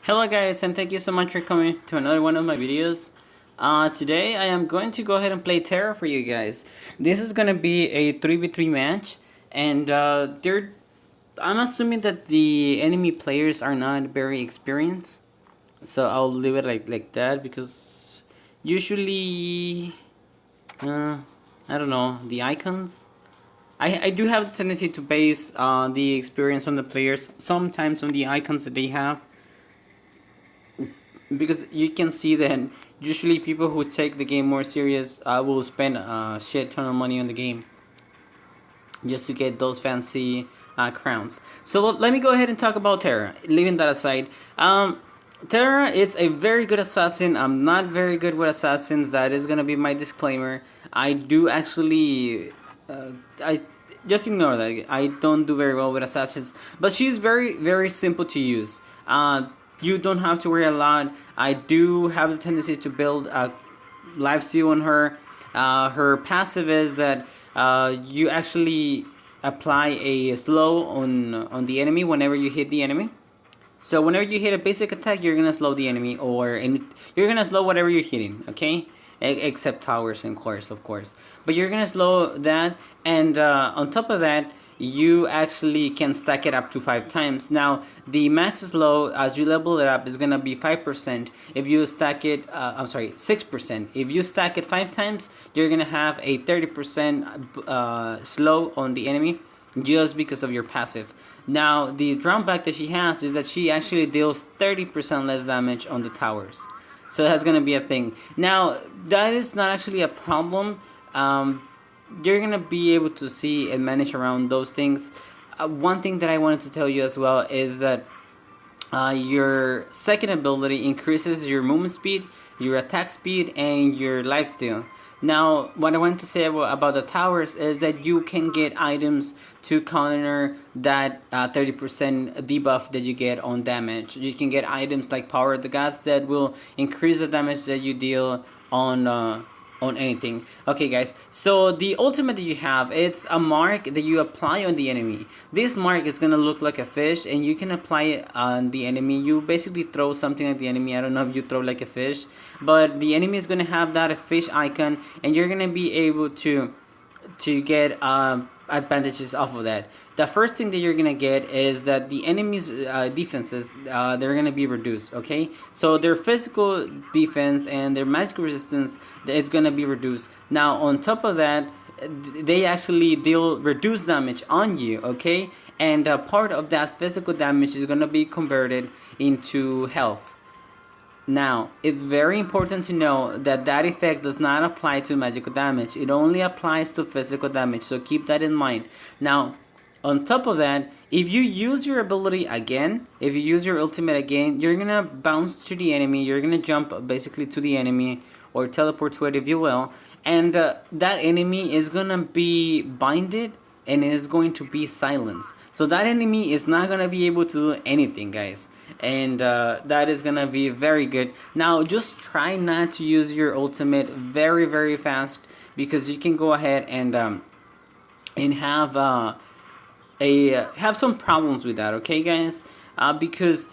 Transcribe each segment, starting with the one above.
Hello guys, and thank you so much for coming to another one of my videos. Today I am going to go ahead and play Thera for you guys. This is going to be a 3v3 match, and I'm assuming that the enemy players are not very experienced. So I'll leave it like that because usually, I don't know, the icons. I do have the tendency to base the experience on the players, sometimes on the icons that they have, because you can see that usually people who take the game more serious will spend a shit ton of money on the game just to get those fancy crowns. So let me go ahead and talk about Thera. Leaving that aside, Thera is a very good assassin. I'm not very good with assassins. That is gonna be my disclaimer. I do actually, I just ignore that. I don't do very well with assassins, but she's very simple to use. You don't have to worry a lot. I do have the tendency to build a lifesteal on her. Her passive is that you actually apply a slow on the enemy whenever you hit the enemy. So whenever you hit a basic attack, you're gonna slow the enemy, you're gonna slow whatever you're hitting. Okay, except towers and cores, of course. But you're gonna slow that, and on top of that, you actually can stack it up to 5 times. Now, the max slow as you level it up is gonna be 5%. If you stack it, 6%. If you stack it 5 times, you're gonna have a 30% slow on the enemy just because of your passive. Now, the drawback that she has is that she actually deals 30% less damage on the towers. So that's gonna be a thing. Now, that is not actually a problem. You're gonna be able to see and manage around those things. One thing that I wanted to tell you as well is that your second ability increases your movement speed, your attack speed, and your lifesteal. Now, what I wanted to say about the towers is that you can get items to counter that 30% debuff that you get on damage. You can get items like Power of the Gods that will increase the damage that you deal on anything. Okay guys, so the ultimate that you have, it's a mark that you apply on the enemy. This mark is gonna look like a fish, and you can apply it on the enemy. You basically throw something at the enemy. I don't know if you throw like a fish, but the enemy is gonna have that fish icon, and you're gonna be able to get advantages off of that. The first thing that you're gonna get is that the enemy's defenses, they're gonna be reduced. Okay, so their physical defense and their magical resistance, it's gonna be reduced. Now on top of that, they actually deal reduced damage on you. Okay, and part of that physical damage is gonna be converted into health. Now, it's very important to know that that effect does not apply to magical damage. It only applies to physical damage, so keep that in mind. Now, on top of that, if you use your ability again, if you use your ultimate again, you're gonna bounce to the enemy, you're gonna jump basically to the enemy, or teleport to it if you will, and that enemy is gonna be binded and is going to be silenced. So that enemy is not gonna be able to do anything, guys, and that is gonna be very good. Now just try not to use your ultimate very fast, because you can go ahead and have some problems with that. Okay guys, because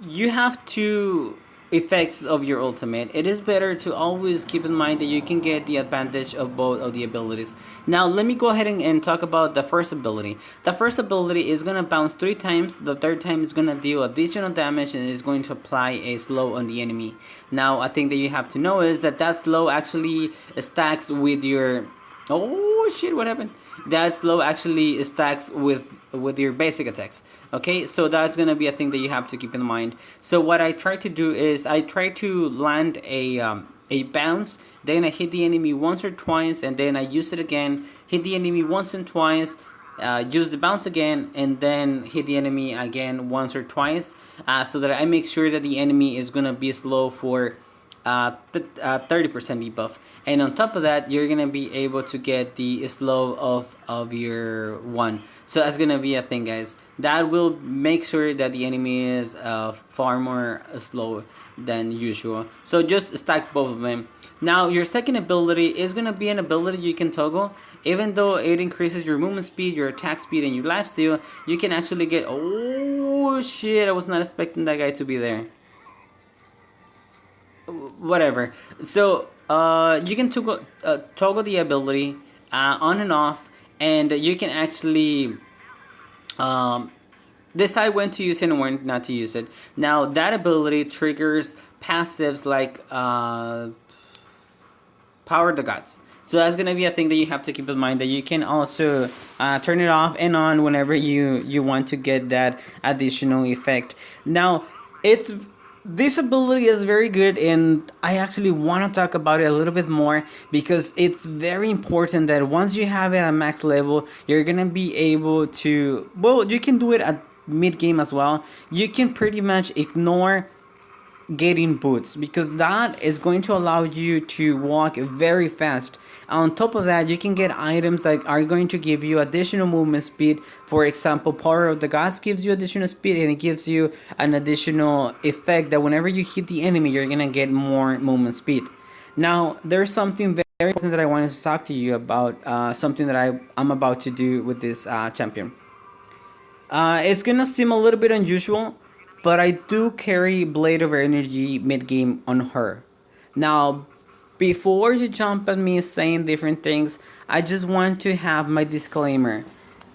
you have two effects of your ultimate. It is better to always keep in mind that you can get the advantage of both of the abilities. Now let me go ahead and talk about the first ability. The first ability is gonna bounce 3 times. The third time is gonna deal additional damage and is going to apply a slow on the enemy. Now a thing that you have to know is that that slow actually stacks with your... Oh shit, what happened? That slow actually stacks with your basic attacks. Okay, so that's gonna be a thing that you have to keep in mind. So what I try to do is I try to land a bounce, then I hit the enemy once or twice, and then I use it again, hit the enemy once and twice, use the bounce again, and then hit the enemy again once or twice, so that I make sure that the enemy is gonna be slow for 30% debuff, and on top of that you're gonna be able to get the slow of your one. So that's gonna be a thing, guys, that will make sure that the enemy is far more slow than usual. So just stack both of them. Now your second ability is gonna be an ability you can toggle. Even though it increases your movement speed, your attack speed, and your lifesteal, you can actually get... Oh Oh shit! I was not expecting that guy to be there. Whatever. So you can toggle the ability on and off, and you can actually um, decide when to use it and when not to use it. Now that ability triggers passives like Power the Gods. So that's gonna be a thing that you have to keep in mind, that you can also turn it off and on whenever you want to get that additional effect. Now, it's this ability is very good, and I actually want to talk about it a little bit more because it's very important that once you have it at max level, you're gonna be able to. Well, you can do it at mid game as well. You can pretty much ignore getting boots because that is going to allow you to walk very fast. On top of that, you can get items that are going to give you additional movement speed. For example, Power of the Gods gives you additional speed, and it gives you an additional effect that whenever you hit the enemy, you're gonna get more movement speed. Now, there's something very important that I wanted to talk to you about, something that I'm about to do with this champion. It's gonna seem a little bit unusual, but I do carry Blade of Energy mid game on her. Now, before you jump at me saying different things, I just want to have my disclaimer.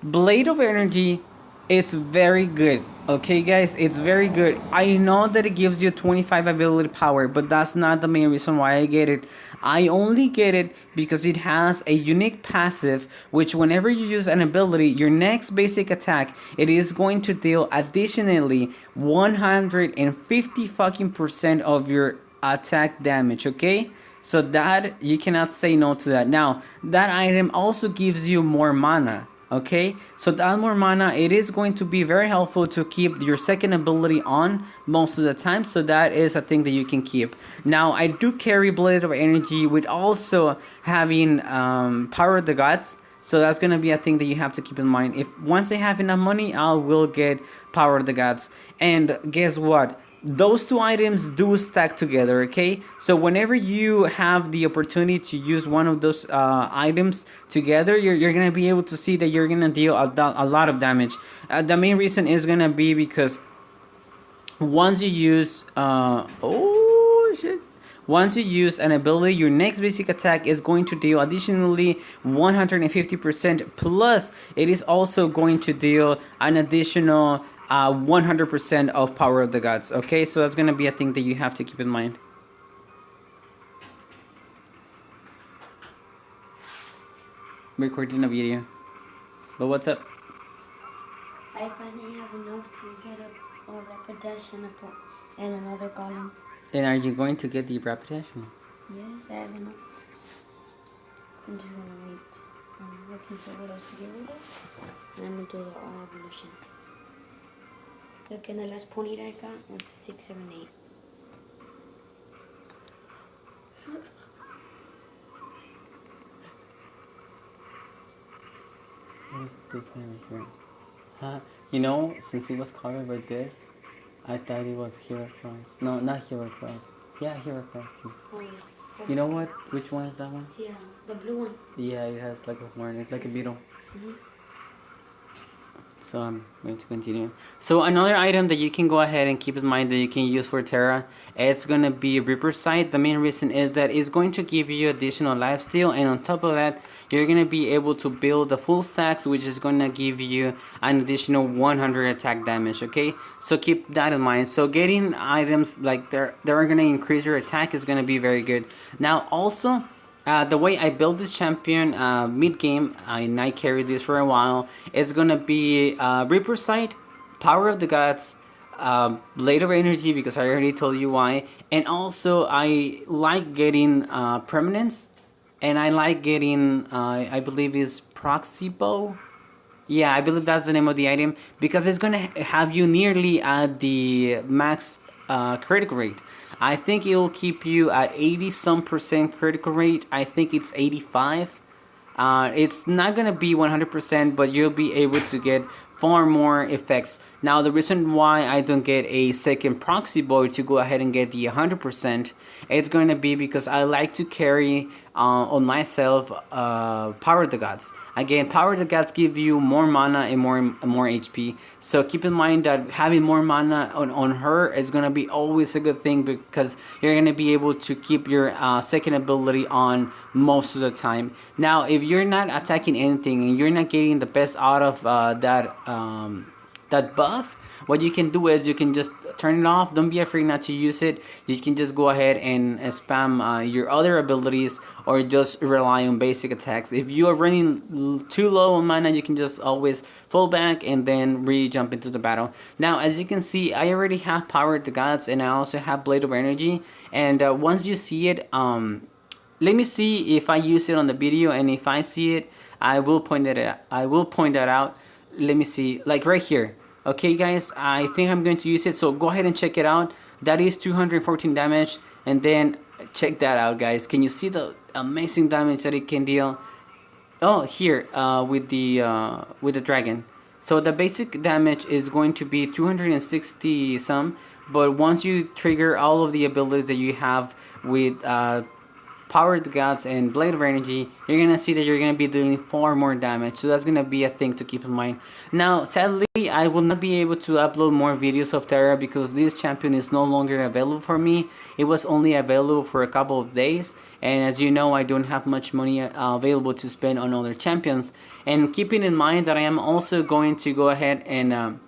Blade of Energy, it's very good. Okay, guys, it's very good. I know that it gives you 25 ability power, but that's not the main reason why I get it. I only get it because it has a unique passive, which whenever you use an ability, your next basic attack, it is going to deal additionally 150 fucking percent of your attack damage, okay? So that, you cannot say no to that. Now, that item also gives you more mana. Okay, so that more mana, it is going to be very helpful to keep your second ability on most of the time. So that is a thing that you can keep. Now, I do carry Blade of Energy with also having Power of the Gods. So that's gonna be a thing that you have to keep in mind. If once I have enough money, I will get Power of the Gods. And guess what? Those two items do stack together, okay? So whenever you have the opportunity to use one of those items together, you're gonna be able to see that you're gonna deal a lot of damage. The main reason is gonna be because once you use oh shit, once you use an ability, your next basic attack is going to deal additionally 150%, plus it is also going to deal an additional 100% of Power of the Gods. Okay, so that's gonna be a thing that you have to keep in mind. Recording a video. But what's up? I finally have enough to get a repetition and another column. And are you going to get the repetition? Yes, I have enough. I'm just gonna wait. I'm looking for what else to get rid of. And I'm gonna do the all evolution. Look, and the last pony that I got was 6, 7, 8. What is this one right here? Huh? You know, since it was covered by this, I thought it was Hero Cross. No, not Hero Cross. Yeah, Hero Cross. Oh, yeah. You know what? Which one is that one? Yeah, the blue one. Yeah, it has like a horn. It's like a beetle. Mm-hmm. So I'm going to continue. So another item that you can go ahead and keep in mind that you can use for Thera, it's going to be Reaper Sight. The main reason is that it's going to give you additional lifesteal, and on top of that, you're going to be able to build the full stacks, which is going to give you an additional 100 attack damage, okay? So keep that in mind. So getting items like that are going to increase your attack is going to be very good. Now also, the way I build this champion mid-game, and I carry this for a while, it's gonna be Reaper Sight, Power of the Gods, Blade of Energy, because I already told you why, and also I like getting Permanence, and I like getting, I believe is Proxy Bow. Yeah, I believe that's the name of the item, because it's gonna have you nearly at the max critical rate. I think it'll keep you at 80% critical rate. I think it's 85. It's not gonna be 100%, but you'll be able to get far more effects. Now the reason why I don't get a second proxy boy to go ahead and get the 100%, it's going to be because I like to carry on myself Power the Gods. Again, Power the Gods give you more mana and more HP. So keep in mind that having more mana on her is going to be always a good thing, because you're going to be able to keep your second ability on most of the time. Now, if you're not attacking anything and you're not getting the best out of that buff, what you can do is you can just turn it off. Don't be afraid not to use it. You can just go ahead and spam your other abilities, or just rely on basic attacks. If you are running too low on mana, you can just always fall back and then re-jump into the battle. Now, as you can see, I already have Power the Gods, and I also have Blade of Energy. And once you see it, let me see if I use it on the video, and if I see it, I will point it out. I will point that out. Let me see, like right here. Okay, guys, I think I'm going to use it, so go ahead and check it out. That is 214 damage, and then check that out, guys. Can you see the amazing damage that it can deal? Oh, here with the dragon. So the basic damage is going to be 260 some, but once you trigger all of the abilities that you have with Power the Gods and Blade of Energy, you're gonna see that you're gonna be doing far more damage. So that's gonna be a thing to keep in mind. Now, sadly, I will not be able to upload more videos of Thera because this champion is no longer available for me. It was only available for a couple of days, and as you know, I don't have much money available to spend on other champions. And keeping in mind that I am also going to go ahead and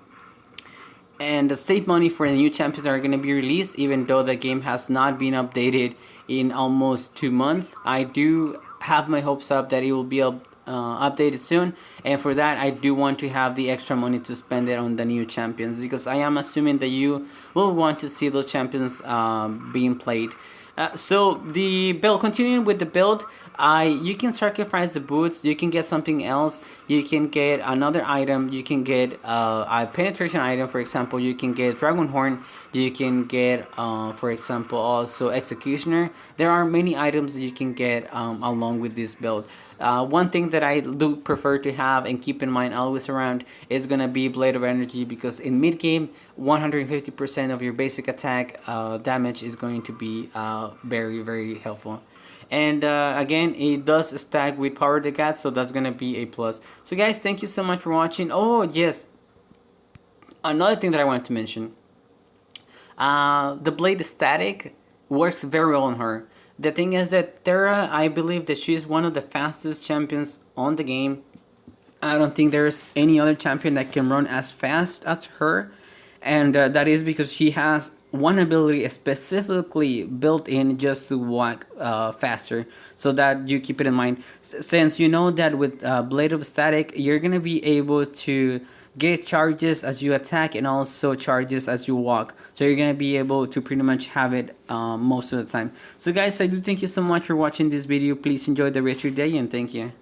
save money for the new champions that are going to be released, even though the game has not been updated in almost 2 months. I do have my hopes up that it will be updated soon, and for that I do want to have the extra money to spend it on the new champions, because I am assuming that you will want to see those champions being played. So the build, continuing with the build, you can sacrifice the boots, you can get something else, you can get another item, you can get a penetration item, for example, you can get Dragon Horn, you can get for example also Executioner. There are many items that you can get along with this build. One thing that I do prefer to have and keep in mind always around is gonna be Blade of Energy, because in mid game 150% of your basic attack damage is going to be very helpful. And again, it does stack with Power the Gods, so that's gonna be a plus. So guys, thank you so much for watching. Oh yes, another thing that I wanted to mention, the blade static works very well on her. The thing is that Thera, I believe that she is one of the fastest champions on the game. I don't think there's any other champion that can run as fast as her, and that is because she has one ability specifically built in just to walk faster, so that you keep it in mind. Since you know that with Blade of Static, you're gonna be able to get charges as you attack and also charges as you walk, so you're gonna be able to pretty much have it most of the time. So guys, I do thank you so much for watching this video. Please enjoy the rest of your day, and thank you.